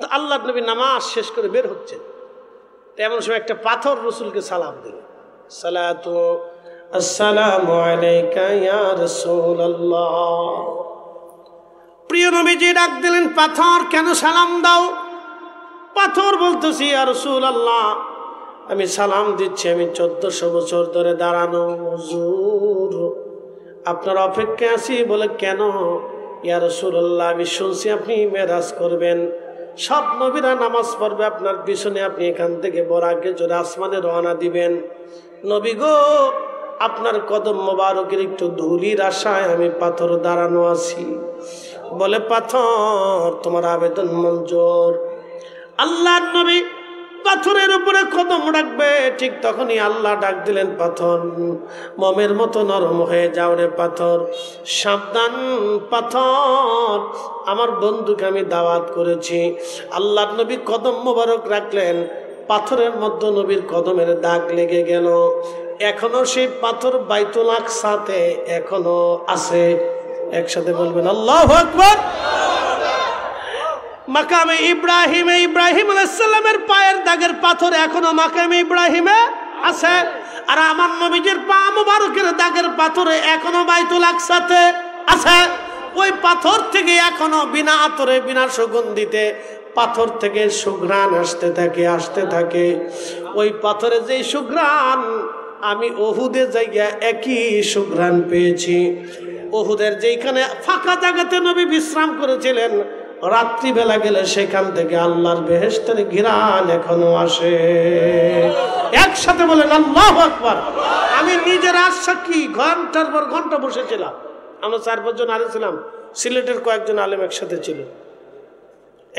তো আল্লাহর নবী নামাজ শেষ করে বের হচ্ছেন, এমন সময় একটা পাথর রসুলকে সালাম দিল। সালাতু আসসালামু আলাইকা ইয়া রাসূলুল্লাহ। প্রিয় নবীজি ডাক দিলেন, পাথর কেন সালাম দাও? পাথর বলতেছি, ইয়া রাসূলুল্লাহ আমি সালাম দিচ্ছি, আমি 1400 বছর ধরে দাঁড়ানো, হুজুর আপনার অপেক্ষায় আছি। বলে কেন? ইয়া রাসূলুল্লাহ আমি শুনছি আপনি মেরাজ করবেন, সব নবীরা নামাজ পড়বে আপনার পিছনে, আপনি এখান থেকে বরাকে চড়ে আসমানে রওনা দিবেন। নবী গো, আপনার কদম মোবারকের একটু ধুলির আশায় আমি পাথর দাঁড়ানো আছি। বলে পাথর তোমার আবেদন মঞ্জুর। আল্লাহর নবী পাথরের উপরে কদম রাখবে, ঠিক তখনই আল্লাহ ডাক দিলেন, পাথর মোমের মতো নরম হয়ে যাও রে পাথর, সাবধান পাথর, আমার বন্ধুকে আমি দাওয়াত করেছি। আল্লাহর নবী কদম মোবারক রাখলেন, পাথরের মধ্যে নবীর কদমের দাগ লেগে গেল। এখনো সেই পাথর বাইতুল আকসাতে এখনো আছে। একসাথে বলবেন আল্লাহু আকবার। মাকামে ইব্রাহিমে ইব্রাহিম আলাইহিস সালামের পায়ের দাগের পাথর এখনো মাকামে ইব্রাহিমে আছে, আর আমার নবীজির পা মুবারকের দাগের পাথর এখনো বাইতুল আকসাতে আছে। ওই পাথর থেকে এখনো বিনা আতরে বিনা সুগন্ধিতে পাথর থেকে সুঘ্রাণ আসতে থাকে। ওই পাথরে যে সুঘ্রাণ আমি ওহুদে জায়গা একই সুঘ্রাণ পেয়েছি। ওহুদের যেখানে ফাঁকা জায়গাতে নবী বিশ্রাম করেছিলেন, রাত্রিবেলা গেলে সেখান থেকে আল্লাহর বেহেশতের ঘিরান এখনো আসে। একসাথে বলেন আল্লাহু আকবার। আমি নিজের আশাকি ঘন্টার পর ঘন্টা বসেছিলাম। আমরা 4-5 জন আলেম ছিলাম, সিলেটের কয়েকজন আলেম একসাথে ছিল,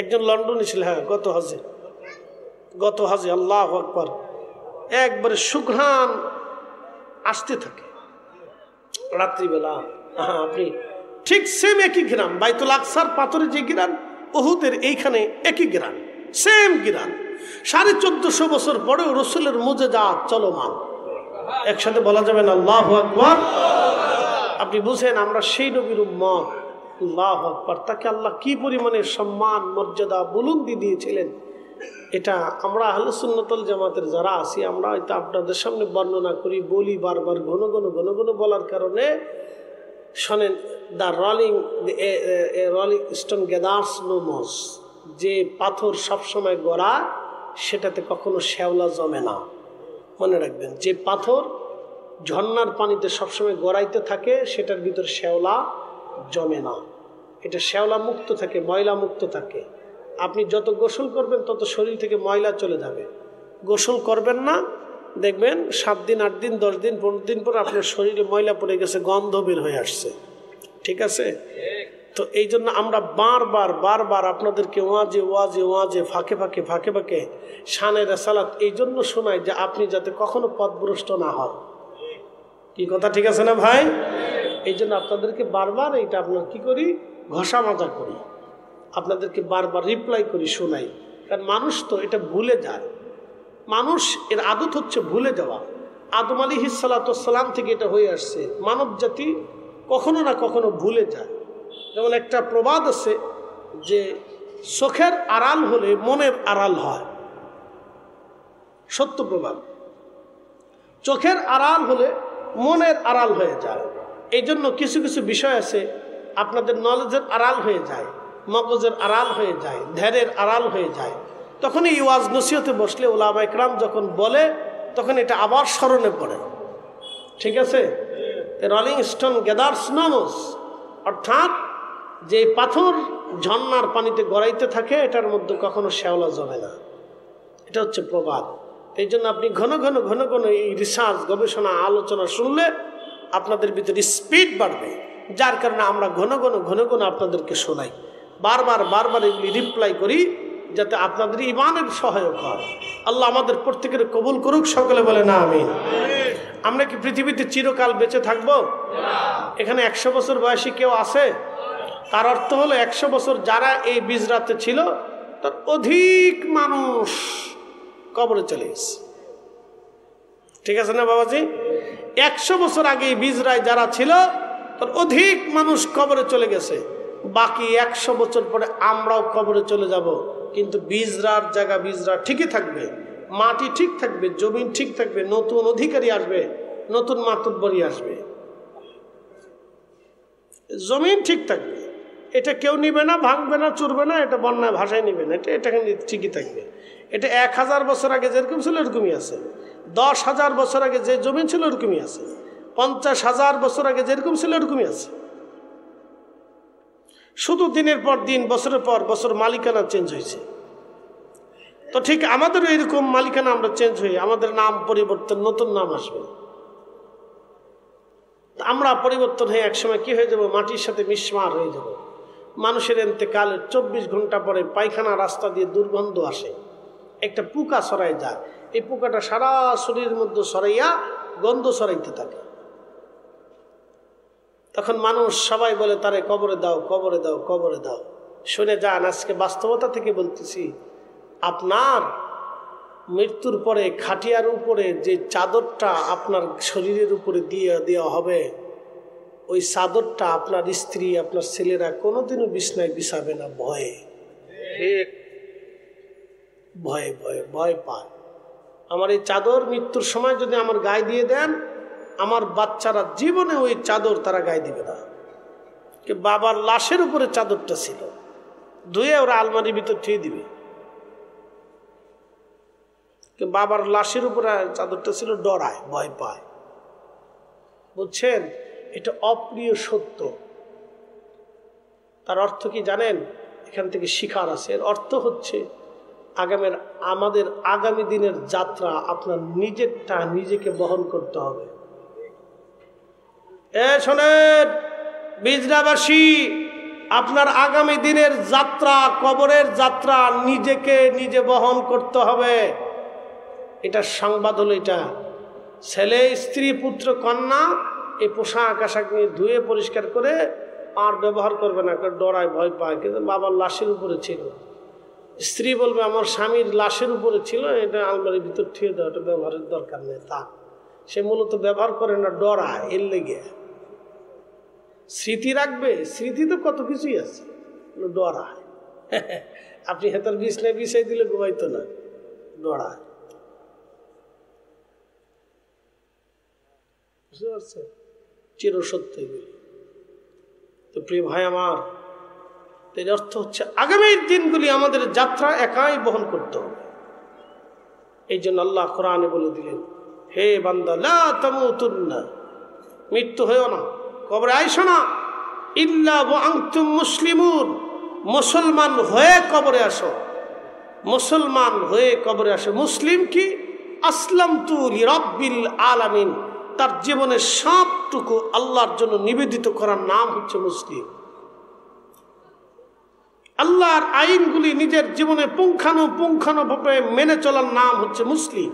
একজন লন্ডনে ছিল, হ্যাঁ গত হাজে আল্লাহু আকবার, একবারে সুঘ্রাণ আসতে থাকে রাত্রিবেলা। আপনি ঠিক সেম একই গ্রাম, বাইতুল আকসার পাথরে যে গ্রাম, ওহুদের এইখানে একই গ্রাম, সেম গ্রাম। 1450 বছর পরেও রসুলের মুজেজাত চলমান। একসাথে বলা যাবে না আল্লাহু আকবার। আপনি বুঝেন আমরা সেই নবীর উম্মত। আল্লাহু আকবার। তাকে আল্লাহ কি পরিমাণে সম্মান মর্যাদা বুলন্দি দিয়েছিলেন, এটা আমরা আহলে সুন্নাত ওয়াল জামাতের যারা আছি আমরা হয়তো আপনাদের সামনে বর্ণনা করি, বলি বারবার, ঘন ঘন বলার কারণে। শোনেন, the rolling stone gathers no moss, যে পাথর সবসময় গড়া সেটাতে কখনো শ্যাওলা জমে না। মনে রাখবেন, যে পাথর ঝর্ণার পানিতে সবসময় গড়াইতে থাকে সেটার ভিতর শ্যাওলা জমে না, এটা শ্যাওলা মুক্ত থাকে, ময়লা মুক্ত থাকে। আপনি যত গোসল করবেন তত শরীর থেকে ময়লা চলে যাবে। গোসল করবেন না, দেখবেন 7 দিন 8 দিন 10 দিন 15 দিন পর আপনার শরীরে ময়লা পড়ে গেছে, গন্ধ বের হয়ে আসছে। ঠিক আছে? তো এই জন্য আমরা বারবার আপনাদেরকে ওয়াজে ফাঁকে শানে রিসালাত এই জন্য শোনাই যে আপনি যাতে কখনো পথভ্রষ্ট না হন। কি কথা ঠিক আছে না ভাই? এই জন্য আপনাদেরকে বারবার এইটা আপনার কি করি, ঘষা মাজা করি, আপনাদেরকে বারবার রিপ্লাই করি, শোনাই। কারণ মানুষ তো এটা ভুলে যায়, মানুষ এর আদত হচ্ছে ভুলে যাওয়া। আদম আলাইহিস সালাতু ওয়াস সালাম থেকে এটা হয়ে আসছে। মানব জাতি কখনো না কখনো ভুলে যায়। যেমন একটা প্রবাদ আছে যে চোখের আড়াল হলে মনের আড়াল হয়, সত্য প্রবাদ। চোখের আড়াল হলে মনের আড়াল হয়ে যায়। এই জন্য কিছু কিছু বিষয় আছে আপনাদের নলেজের আড়াল হয়ে যায়, মগজের আড়াল হয়ে যায়, ধ্যানের আড়াল হয়ে যায়। তখন এই ওয়াজ নসিহতে বসলে উলামা ইকরাম যখন বলে তখন এটা আবার স্মরণে পড়ে। ঠিক আছে? Rolling stone gathers no moss, অর্থাৎ যে পাথর ঝর্ণার পানিতে গড়াইতে থাকে এটার মধ্যে কখনো শ্যাওলা জমে না, এটা হচ্ছে প্রবাদ। এই জন্য আপনি ঘন ঘন এই রিসার্চ গবেষণা আলোচনা শুনলে আপনাদের ভিতরে স্পিড বাড়বে, যার কারণে আমরা ঘন ঘন আপনাদেরকে শোনাই, বারবার এগুলি রিপ্লাই করি যাতে আপনাদের ইমানের সহায়ক হয়। আল্লাহ আমাদের প্রত্যেকের কবুল করুক, সকলে বলে না আমিন। আমরা কি পৃথিবীতে চিরকাল বেঁচে থাকবো? এখানে 100 বছর বয়সী কেউ আছে? তার অর্থ হলো 100 বছর যারা এই বিজরাতে ছিল তার অধিক মানুষ কবরে চলে গেছে। ঠিক আছে না বাবাজি? 100 বছর আগে এই বিজরায় যারা ছিল তার অধিক মানুষ কবরে চলে গেছে। বাকি 100 বছর পরে আমরাও কবরে চলে যাব, কিন্তু বিজরার জায়গা বিজরা ঠিকই থাকবে। মাটি ঠিক থাকবে, জমিন ঠিক থাকবে, নতুন অধিকারী আসবে, নতুন মাতুব্বরি আসবে, জমিন ঠিক থাকবে। এটা কেউ নিবে না, ভাঙবে না, চুরবে না, এটা বন্যায় ভাষায় নিবে না, এটা ঠিকই থাকবে। এটা 1000 বছর আগে যেরকম ছিল এরকমই আছে, 10,000 বছর আগে যে জমিন ছিল এরকমই আছে, 50,000 বছর আগে যেরকম ছিল এরকমই আছে। শুধু দিনের পর দিন, বছরের পর বছর মালিকানা চেঞ্জ হয়েছে। তো ঠিক আমাদেরও এরকম মালিকানা আমরা চেঞ্জ হই, আমাদের নাম পরিবর্তন, নতুন নাম আসবে। আমরা পরিবর্তন হয়ে একসময় কি হয়ে যাব? মাটির সাথে মিশমার হয়ে যাব। মানুষের এতেকালের 24 ঘন্টা পরে পায়খানা রাস্তা দিয়ে দুর্গন্ধ আসে, একটা পোকা ছড়ায় যায়, এই পোকাটা সারা শরীরের মধ্যে ছড়াইয়া গন্ধ ছড়াইতে থাকে। তখন মানুষ সবাই বলে তারে কবরে দাও, কবরে দাও, কবরে দাও। শুনে যান, আজকে বাস্তবতা থেকে বলতেছি, আপনার মৃত্যুর পরে খাটিয়ার উপরে যে চাদরটা আপনার শরীরের উপরে দিয়ে দেওয়া হবে, ওই চাদরটা আপনার স্ত্রী, আপনার ছেলেরা কোনোদিনও বিছনায় বিছাবে না, ভয়ে। ভয়ে ভয়ে ভয় পায়। আমার এই চাদর মৃত্যুর সময় যদি আমার গায়ে দিয়ে দেন, আমার বাচ্চারা জীবনে ওই চাদর তারা গায়ে দিবে না। বাবার লাশের উপরে চাদরটা ছিল, ধুয়ে ওরা আলমারির ভিতর থুয়ে দিবে। বাবার লাশের উপরে চাদরটা ছিল, ডরায়, ভয় পায়। বুঝছেন? এটা অপ্রিয় সত্য। তার অর্থ কি জানেন? এখান থেকে শিখার আছে। এর অর্থ হচ্ছে আমাদের আগামী দিনের যাত্রা আপনার নিজেরটা নিজেকে বহন করতে হবে। শোনেন বিজরাবাসী, আপনার আগামী দিনের যাত্রা, কবরের যাত্রা নিজেকে নিজে বহন করতে হবে। এটা সংবাদ হলো, এটা ছেলে, স্ত্রী, পুত্র, কন্যা এই পোশাক আশাক নিয়ে ধুয়ে পরিষ্কার করে আর ব্যবহার করবে না, ডরায়, ভয় পায়। কিন্তু বাবার লাশের উপরে ছিল। স্ত্রী বলবে আমার স্বামীর লাশের উপরে ছিল, এটা আলমারির ভিতর থুয়ে দাও, এটা ব্যবহারের দরকার নেই। তা সে মূলত ব্যবহার করে না, ডরায়, এর লেগে। স্মৃতি রাখবে, স্মৃতি তো কত কিছুই আছে, ডরায়। আপনি হেতার বিছনায় বিছাই দিলে ঘুমাইতো না, ডরায়। বুঝতে পারছেন? চিরসত্য এগুলি। তো প্রিয় ভাই আমার, এর অর্থ হচ্ছে আগামীর দিনগুলি আমাদের যাত্রা একাই বহন করতে হবে। এই জন্য আল্লাহ কোরআনে বলে দিলেন, হে বান্দা লা তামুতুন্না, মৃত্যু হয়েও না, কবরে আইসো না, ইল্লা ওয়া আনতুম মুসলিমুন, মুসলমান হয়ে কবরে আসো, মুসলমান হয়ে কবরে আসো। মুসলিম কি? আসলামতু লিরাব্বিল আলামিন, তার জীবনের সবটুকু আল্লাহর জন্য নিবেদিত করার নাম হচ্ছে মুসলিম। আল্লাহর আইনগুলি নিজের জীবনে পুঙ্খানুপুঙ্খানুভাবে মেনে চলার নাম হচ্ছে মুসলিম।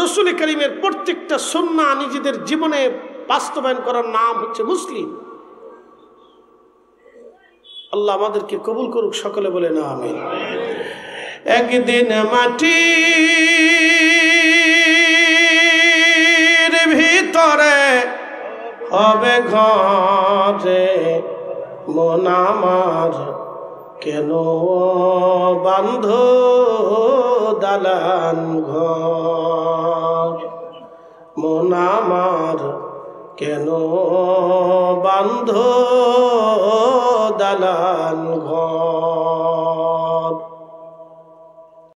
রাসূল কারীমের প্রত্যেকটা সুন্নাহ নিজেদের জীবনে বাস্তবায়ন করার নাম হচ্ছে মুসলিম। আল্লাহ আমাদেরকে কবুল করুক, সকলে বলে না আমিন। একদিন মাটির ভিতরে হবে ঘরে, মন আমার কেন বান্ধ দালান ঘর, মন আমার কেন বান্ধ দালান ঘর।